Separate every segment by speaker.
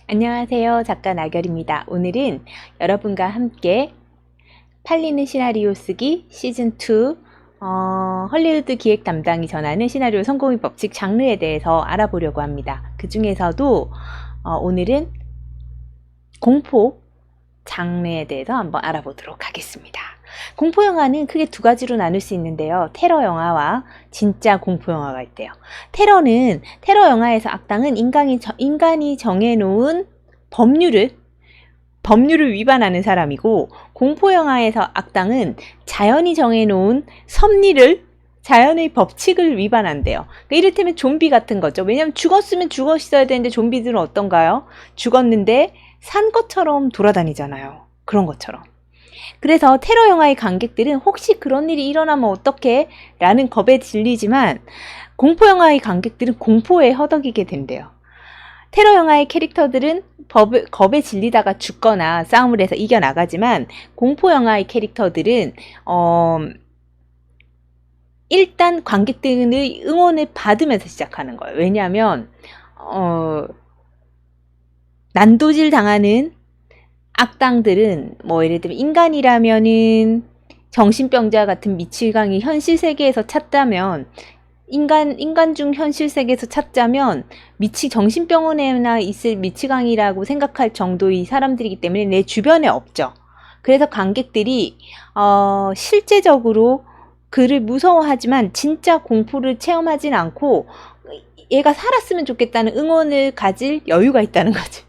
Speaker 1: 안녕하세요. 작가 나결입니다. 오늘은 여러분과 함께 팔리는 시나리오 쓰기 시즌2 헐리우드 기획 담당이 전하는 시나리오 성공의 법칙 장르에 대해서 알아보려고 합니다. 그 중에서도 오늘은 공포 장르에 대해서 한번 알아보도록 하겠습니다. 공포 영화는 크게 두 가지로 나눌 수 있는데요. 테러 영화와 진짜 공포 영화가 있대요. 테러 영화에서 악당은 인간이 정해놓은 법률을 위반하는 사람이고, 공포 영화에서 악당은 자연이 정해놓은 자연의 법칙을 위반한대요. 그러니까 이를테면 좀비 같은 거죠. 왜냐하면 죽었으면 죽었어야 되는데 좀비들은 어떤가요? 죽었는데 산 것처럼 돌아다니잖아요. 그런 것처럼. 그래서 테러 영화의 관객들은 혹시 그런 일이 일어나면 어떡해? 라는 겁에 질리지만 공포 영화의 관객들은 공포에 허덕이게 된대요. 테러 영화의 캐릭터들은 겁에 질리다가 죽거나 싸움을 해서 이겨나가지만 공포 영화의 캐릭터들은 일단 관객들의 응원을 받으면서 시작하는 거예요. 왜냐하면 난도질 당하는 악당들은 예를 들면 인간이라면은 정신병자 같은 미치광이 현실 세계에서 찾다면 인간 중 현실 세계에서 찾자면 정신병원에나 있을 미치광이라고 생각할 정도의 사람들이기 때문에 내 주변에 없죠. 그래서 관객들이 실제적으로 그를 무서워하지만 진짜 공포를 체험하진 않고 얘가 살았으면 좋겠다는 응원을 가질 여유가 있다는 거지.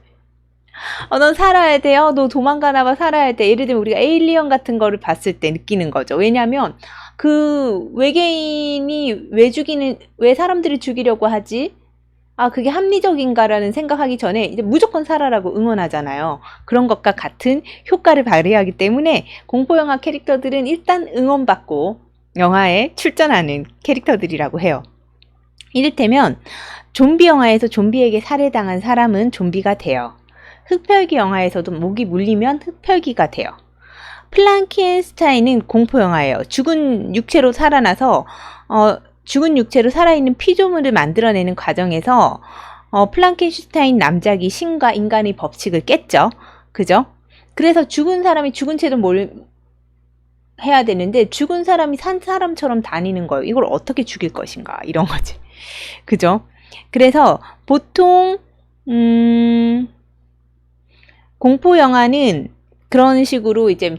Speaker 1: 넌 살아야 돼요. 너 도망가나봐 살아야 돼. 예를 들면 우리가 에일리언 같은 거를 봤을 때 느끼는 거죠. 왜냐하면 그 외계인이 왜 사람들을 죽이려고 하지? 그게 합리적인가라는 생각하기 전에 이제 무조건 살아라고 응원하잖아요. 그런 것과 같은 효과를 발휘하기 때문에 공포영화 캐릭터들은 일단 응원받고 영화에 출전하는 캐릭터들이라고 해요. 이를테면 좀비 영화에서 좀비에게 살해당한 사람은 좀비가 돼요. 흡혈귀 영화에서도 목이 물리면 흡혈귀가 돼요. 플랑켄스타인은 공포 영화예요. 죽은 육체로 살아나서 죽은 육체로 살아있는 피조물을 만들어내는 과정에서 플랑켄슈타인 남작이 신과 인간의 법칙을 깼죠. 그죠? 그래서 죽은 사람이 죽은 채로 해야 되는데 죽은 사람이 산 사람처럼 다니는 거예요. 이걸 어떻게 죽일 것인가 이런 거지. 그죠? 그래서 보통 공포 영화는 그런 식으로 이제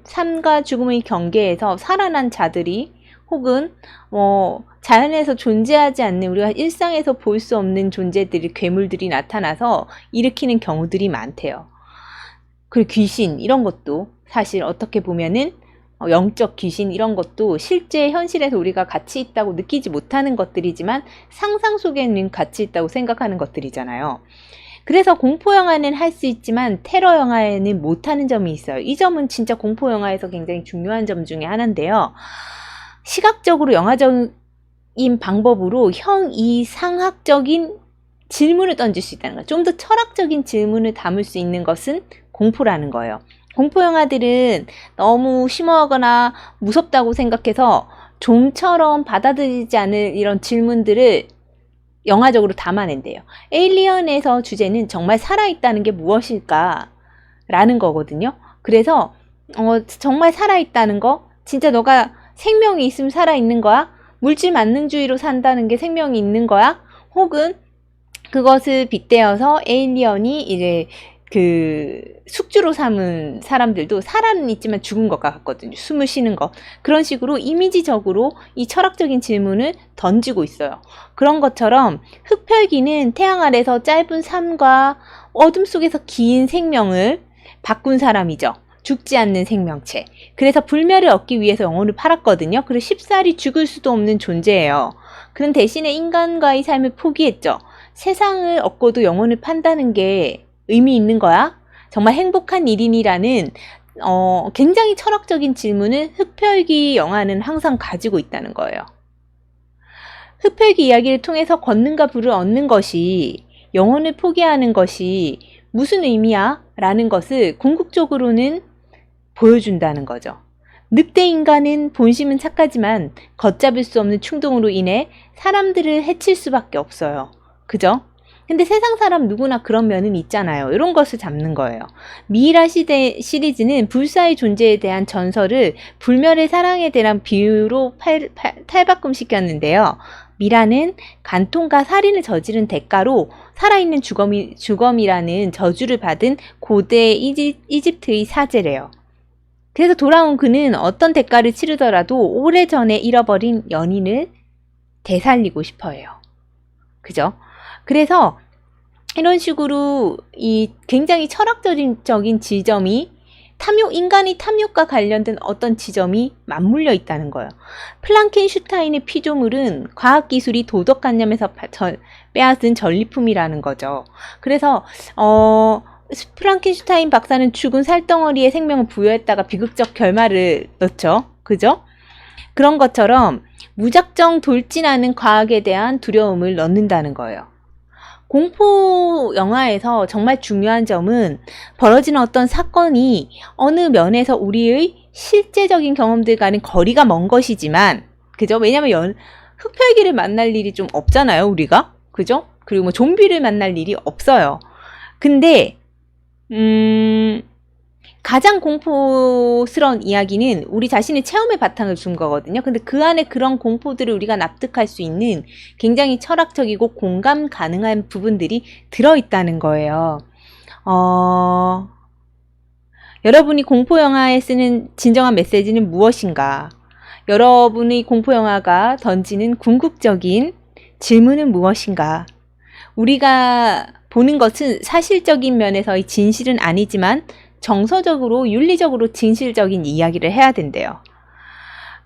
Speaker 1: 삶과 죽음의 경계에서 살아난 자들이 혹은 자연에서 존재하지 않는 우리가 일상에서 볼 수 없는 존재들이 괴물들이 나타나서 일으키는 경우들이 많대요. 그리고 귀신 이런 것도 사실 어떻게 보면은 영적 귀신 이런 것도 실제 현실에서 우리가 같이 있다고 느끼지 못하는 것들이지만 상상 속에는 같이 있다고 생각하는 것들이잖아요. 그래서 공포영화는 할 수 있지만 테러 영화에는 못하는 점이 있어요. 이 점은 진짜 공포영화에서 굉장히 중요한 점 중에 하나인데요. 시각적으로 영화적인 방법으로 형이상학적인 질문을 던질 수 있다는 거예요. 좀 더 철학적인 질문을 담을 수 있는 것은 공포라는 거예요. 공포영화들은 너무 심오하거나 무섭다고 생각해서 좀처럼 받아들이지 않을 이런 질문들을 영화적으로 담아낸대요. 에일리언에서 주제는 정말 살아있다는 게 무엇일까? 라는 거거든요. 그래서 정말 살아있다는 거, 진짜 너가 생명이 있으면 살아있는 거야? 물질 만능주의로 산다는 게 생명이 있는 거야? 혹은 그것을 빗대어서 에일리언이 이제 그 숙주로 삼은 사람들도 살아는 있지만 죽은 것 같거든요. 숨을 쉬는 것. 그런 식으로 이미지적으로 이 철학적인 질문을 던지고 있어요. 그런 것처럼 흡혈귀는 태양 아래서 짧은 삶과 어둠 속에서 긴 생명을 바꾼 사람이죠. 죽지 않는 생명체. 그래서 불멸을 얻기 위해서 영혼을 팔았거든요. 그래서 쉽사리 죽을 수도 없는 존재예요. 그런 대신에 인간과의 삶을 포기했죠. 세상을 얻고도 영혼을 판다는 게 의미 있는 거야? 정말 행복한 일인이라는 굉장히 철학적인 질문을 흡혈귀 영화는 항상 가지고 있다는 거예요. 흡혈귀 이야기를 통해서 권능과 부를 얻는 것이 영혼을 포기하는 것이 무슨 의미야? 라는 것을 궁극적으로는 보여준다는 거죠. 늑대 인간은 본심은 착하지만 걷잡을 수 없는 충동으로 인해 사람들을 해칠 수밖에 없어요. 그죠? 근데 세상 사람 누구나 그런 면은 있잖아요. 이런 것을 잡는 거예요. 미이라 시대 시리즈는 불사의 존재에 대한 전설을 불멸의 사랑에 대한 비유로 탈바꿈시켰는데요. 미라는 간통과 살인을 저지른 대가로 살아있는 주검이라는 저주를 받은 고대 이집트의 사제래요. 그래서 돌아온 그는 어떤 대가를 치르더라도 오래전에 잃어버린 연인을 되살리고 싶어 해요. 그죠? 그래서 이런 식으로 이 굉장히 철학적인 지점이 인간의 탐욕과 관련된 어떤 지점이 맞물려 있다는 거예요. 플랑켄슈타인의 피조물은 과학기술이 도덕관념에서 빼앗은 전리품이라는 거죠. 그래서 프랑켄슈타인 박사는 죽은 살덩어리에 생명을 부여했다가 비극적 결말을 넣죠. 그죠? 그런 것처럼 무작정 돌진하는 과학에 대한 두려움을 넣는다는 거예요. 공포 영화에서 정말 중요한 점은 벌어지는 어떤 사건이 어느 면에서 우리의 실제적인 경험들과는 거리가 먼 것이지만, 그죠? 왜냐면 흡혈귀를 만날 일이 좀 없잖아요, 우리가. 그죠? 그리고 뭐 좀비를 만날 일이 없어요. 근데 가장 공포스러운 이야기는 우리 자신의 체험의 바탕을 준 거거든요. 근데 그 안에 그런 공포들을 우리가 납득할 수 있는 굉장히 철학적이고 공감 가능한 부분들이 들어있다는 거예요. 여러분이 공포영화에 쓰는 진정한 메시지는 무엇인가? 여러분의 공포영화가 던지는 궁극적인 질문은 무엇인가? 우리가 보는 것은 사실적인 면에서의 진실은 아니지만 정서적으로 윤리적으로 진실적인 이야기를 해야 된대요.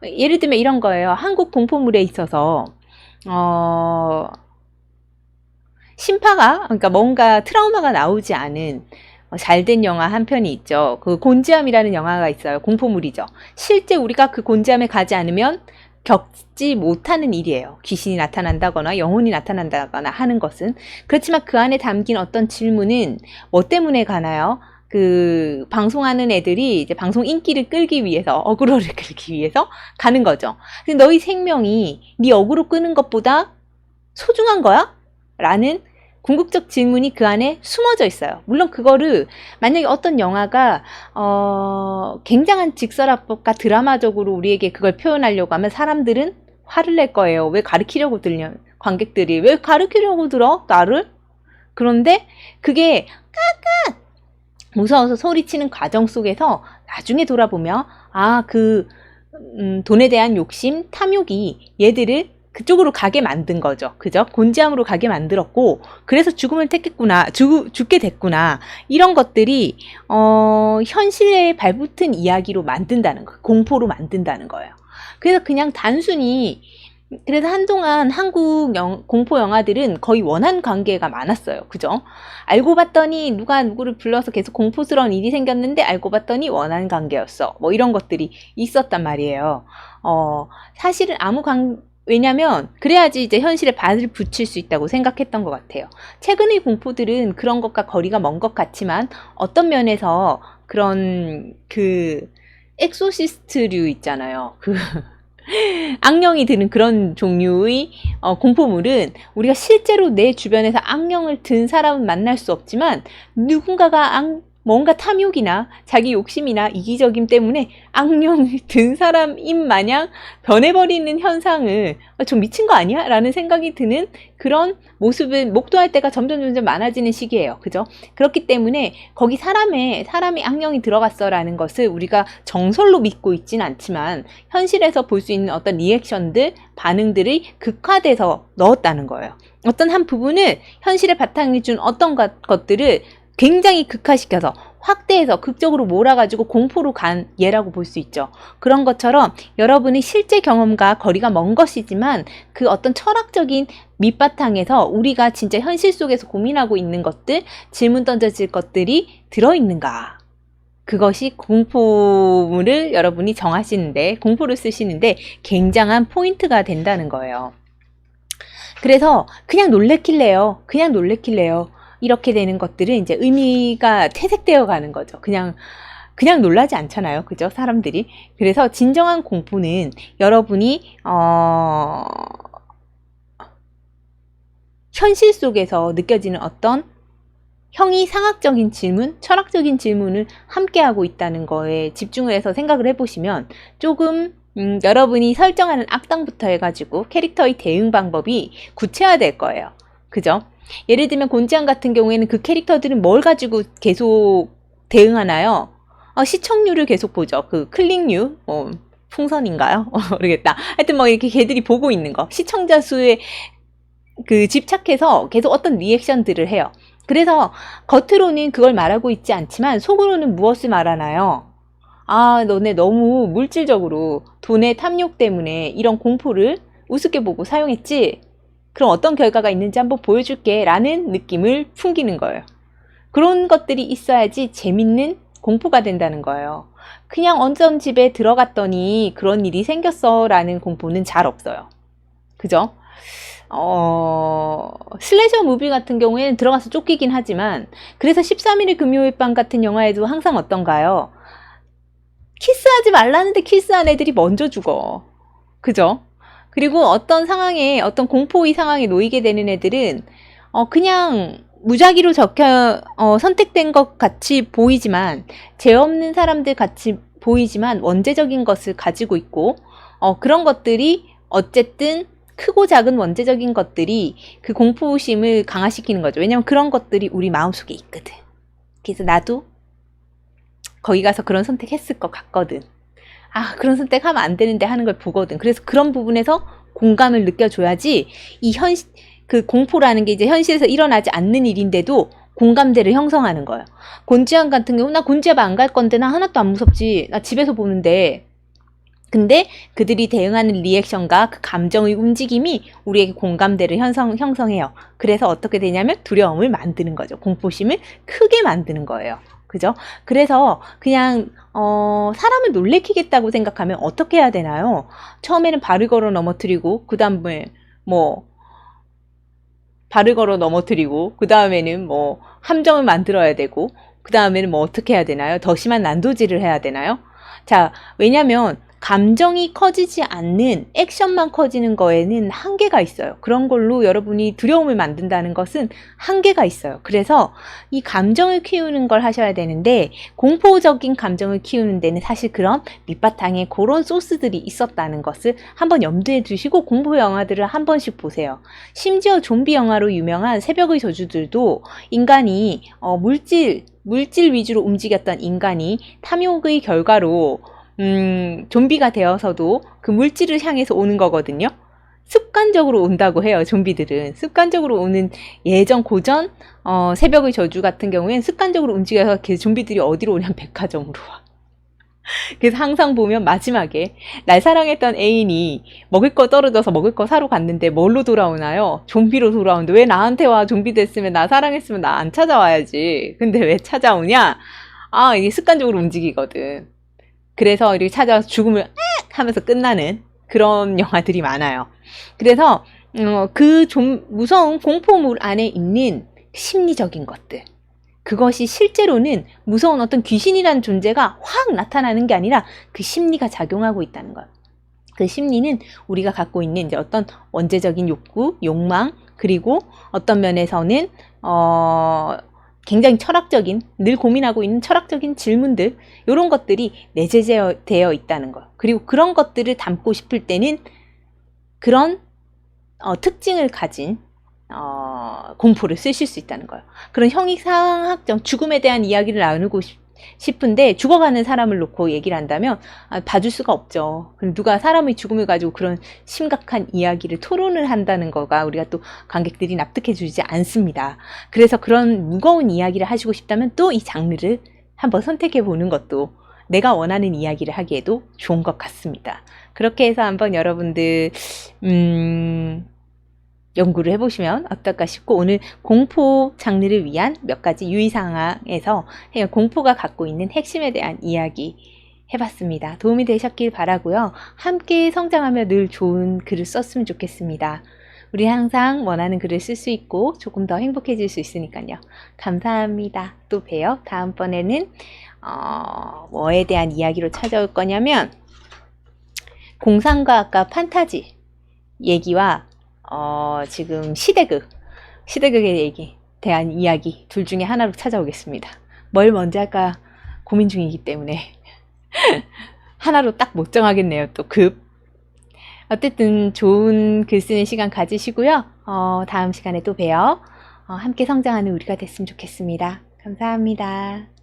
Speaker 1: 예를 들면 이런 거예요. 한국 공포물에 있어서 그러니까 뭔가 트라우마가 나오지 않은 잘된 영화 한 편이 있죠. 그 곤지암이라는 영화가 있어요. 공포물이죠. 실제 우리가 그 곤지암에 가지 않으면 겪지 못하는 일이에요. 귀신이 나타난다거나 영혼이 나타난다거나 하는 것은. 그렇지만 그 안에 담긴 어떤 질문은 뭐 때문에 가나요? 그 방송하는 애들이 이제 방송 인기를 끌기 위해서, 어그로를 끌기 위해서 가는 거죠. 근데 너희 생명이 네 어그로 끄는 것보다 소중한 거야? 라는 궁극적 질문이 그 안에 숨어져 있어요. 물론 그거를 만약에 어떤 영화가 굉장한 직설화법과 드라마적으로 우리에게 그걸 표현하려고 하면 사람들은 화를 낼 거예요. 왜 가르치려고 관객들이 왜 가르치려고 들어? 나를? 그런데 그게 까까 무서워서 소리치는 과정 속에서 나중에 돌아보면 돈에 대한 욕심, 탐욕이 얘들을 그쪽으로 가게 만든 거죠. 그죠? 곤지암으로 가게 만들었고, 그래서 죽음을 택했구나, 죽게 됐구나. 이런 것들이, 현실에 발붙은 이야기로 만든다는 거, 공포로 만든다는 거예요. 그래서 그냥 단순히, 그래서 한동안 한국 공포 영화들은 거의 원한 관계가 많았어요. 그죠? 알고 봤더니 누가 누구를 불러서 계속 공포스러운 일이 생겼는데 알고 봤더니 원한 관계였어. 뭐 이런 것들이 있었단 말이에요. 사실은 왜냐면 그래야지 이제 현실에 발을 붙일 수 있다고 생각했던 것 같아요. 최근의 공포들은 그런 것과 거리가 먼 것 같지만 어떤 면에서 그런 엑소시스트류 있잖아요. 악령이 드는 그런 종류의 공포물은 우리가 실제로 내 주변에서 악령을 든 사람은 만날 수 없지만 누군가가 뭔가 탐욕이나 자기 욕심이나 이기적임 때문에 악령을 든 사람인 마냥 변해버리는 현상을 좀 미친 거 아니야? 라는 생각이 드는 그런 모습을 목도할 때가 점점 많아지는 시기예요. 그죠? 그렇기 때문에 거기 사람이 악령이 들어갔어 라는 것을 우리가 정설로 믿고 있진 않지만 현실에서 볼 수 있는 어떤 리액션들, 반응들이 극화돼서 넣었다는 거예요. 어떤 한 부분을 현실에 바탕이 준 어떤 것들을 굉장히 극화시켜서 확대해서 극적으로 몰아가지고 공포로 간 예라고 볼 수 있죠. 그런 것처럼 여러분의 실제 경험과 거리가 먼 것이지만 그 어떤 철학적인 밑바탕에서 우리가 진짜 현실 속에서 고민하고 있는 것들, 질문 던져질 것들이 들어있는가. 그것이 공포물을 여러분이 정하시는데, 공포를 쓰시는데 굉장한 포인트가 된다는 거예요. 그래서 그냥 놀래킬래요. 이렇게 되는 것들은 이제 의미가 퇴색되어 가는 거죠. 그냥 놀라지 않잖아요. 그죠? 사람들이. 그래서 진정한 공포는 여러분이, 현실 속에서 느껴지는 어떤 형이상학적인 질문, 철학적인 질문을 함께하고 있다는 거에 집중을 해서 생각을 해보시면 조금 여러분이 설정하는 악당부터 해가지고 캐릭터의 대응 방법이 구체화될 거예요. 그죠? 예를 들면 곤지암 같은 경우에는 그 캐릭터들은 뭘 가지고 계속 대응하나요? 시청률을 계속 보죠. 그 클릭률, 풍선인가요? 모르겠다. 하여튼 뭐 이렇게 걔들이 보고 있는 거. 시청자 수에 그 집착해서 계속 어떤 리액션들을 해요. 그래서 겉으로는 그걸 말하고 있지 않지만 속으로는 무엇을 말하나요? 너네 너무 물질적으로 돈의 탐욕 때문에 이런 공포를 우습게 보고 사용했지? 그럼 어떤 결과가 있는지 한번 보여줄게 라는 느낌을 풍기는 거예요. 그런 것들이 있어야지 재밌는 공포가 된다는 거예요. 그냥 어떤 집에 들어갔더니 그런 일이 생겼어 라는 공포는 잘 없어요. 그죠? 슬래셔 무비 같은 경우에는 들어가서 쫓기긴 하지만, 그래서 13일의 금요일 밤 같은 영화에도 항상 어떤가요? 키스하지 말라는데 키스한 애들이 먼저 죽어. 그죠? 그리고 어떤 상황에, 어떤 공포의 상황에 놓이게 되는 애들은 그냥 무작위로 선택된 것 같이 보이지만, 죄 없는 사람들 같이 보이지만 원죄적인 것을 가지고 있고, 그런 것들이 어쨌든 크고 작은 원죄적인 것들이 그 공포심을 강화시키는 거죠. 왜냐면 그런 것들이 우리 마음속에 있거든. 그래서 나도 거기 가서 그런 선택했을 것 같거든. 그런 선택하면 안 되는데 하는 걸 보거든. 그래서 그런 부분에서 공감을 느껴줘야지 그 공포라는 게 이제 현실에서 일어나지 않는 일인데도 공감대를 형성하는 거예요. 곤지암 같은 경우, 나 곤지암 안 갈 건데 나 하나도 안 무섭지. 나 집에서 보는데. 근데 그들이 대응하는 리액션과 그 감정의 움직임이 우리에게 공감대를 형성해요. 그래서 어떻게 되냐면 두려움을 만드는 거죠. 공포심을 크게 만드는 거예요. 그죠? 그래서 그냥 사람을 놀래키겠다고 생각하면 어떻게 해야 되나요? 처음에는 발을 걸어 넘어뜨리고, 그 다음에 발을 걸어 넘어뜨리고, 그 다음에는 함정을 만들어야 되고, 그 다음에는 어떻게 해야 되나요? 더 심한 난도질을 해야 되나요? 자, 왜냐면 감정이 커지지 않는 액션만 커지는 거에는 한계가 있어요. 그런 걸로 여러분이 두려움을 만든다는 것은 한계가 있어요. 그래서 이 감정을 키우는 걸 하셔야 되는데, 공포적인 감정을 키우는 데는 사실 그런 밑바탕에 그런 소스들이 있었다는 것을 한번 염두에 두시고 공포 영화들을 한 번씩 보세요. 심지어 좀비 영화로 유명한 새벽의 저주들도 인간이 물질 위주로 움직였던 인간이 탐욕의 결과로 좀비가 되어서도 그 물질을 향해서 오는 거거든요. 습관적으로 온다고 해요. 좀비들은 습관적으로 오는, 예전 고전 새벽의 저주 같은 경우엔 습관적으로 움직여서 좀비들이 어디로 오냐면 백화점으로 와. 그래서 항상 보면 마지막에 날 사랑했던 애인이 먹을 거 떨어져서 먹을 거 사러 갔는데 뭘로 돌아오나요? 좀비로 돌아오는데, 왜 나한테 와? 좀비 됐으면, 나 사랑했으면 나 안 찾아와야지. 근데 왜 찾아오냐? 이게 습관적으로 움직이거든. 그래서 이렇게 찾아와서 죽음을 하면서 끝나는 그런 영화들이 많아요. 그래서 그 좀 무서운 공포물 안에 있는 심리적인 것들, 그것이 실제로는 무서운 어떤 귀신이라는 존재가 확 나타나는 게 아니라 그 심리가 작용하고 있다는 것. 그 심리는 우리가 갖고 있는 이제 어떤 원죄적인 욕구, 욕망, 그리고 어떤 면에서는 굉장히 철학적인, 늘 고민하고 있는 철학적인 질문들, 이런 것들이 내재되어 있다는 거. 그리고 그런 것들을 담고 싶을 때는 그런 특징을 가진 공포를 쓰실 수 있다는 거예요. 그런 형이상학적 죽음에 대한 이야기를 나누고 싶은데 죽어가는 사람을 놓고 얘기를 한다면 봐줄 수가 없죠. 그럼 누가 사람의 죽음을 가지고 그런 심각한 이야기를 토론을 한다는 거가 우리가 또 관객들이 납득해 주지 않습니다. 그래서 그런 무거운 이야기를 하시고 싶다면 또 이 장르를 한번 선택해 보는 것도 내가 원하는 이야기를 하기에도 좋은 것 같습니다. 그렇게 해서 한번 여러분들 연구를 해보시면 어떨까 싶고, 오늘 공포 장르를 위한 몇 가지 유의사항에서 공포가 갖고 있는 핵심에 대한 이야기 해봤습니다. 도움이 되셨길 바라고요. 함께 성장하며 늘 좋은 글을 썼으면 좋겠습니다. 우리 항상 원하는 글을 쓸 수 있고 조금 더 행복해질 수 있으니까요. 감사합니다. 또 봬요. 다음번에는 뭐에 대한 이야기로 찾아올 거냐면 공상과학과 판타지 얘기와 지금 시대극, 시대극에 대한 이야기 둘 중에 하나로 찾아오겠습니다. 뭘 먼저 할까 고민 중이기 때문에 하나로 딱 못 정하겠네요. 또 급. 어쨌든 좋은 글 쓰는 시간 가지시고요. 다음 시간에 또 봬요. 함께 성장하는 우리가 됐으면 좋겠습니다. 감사합니다.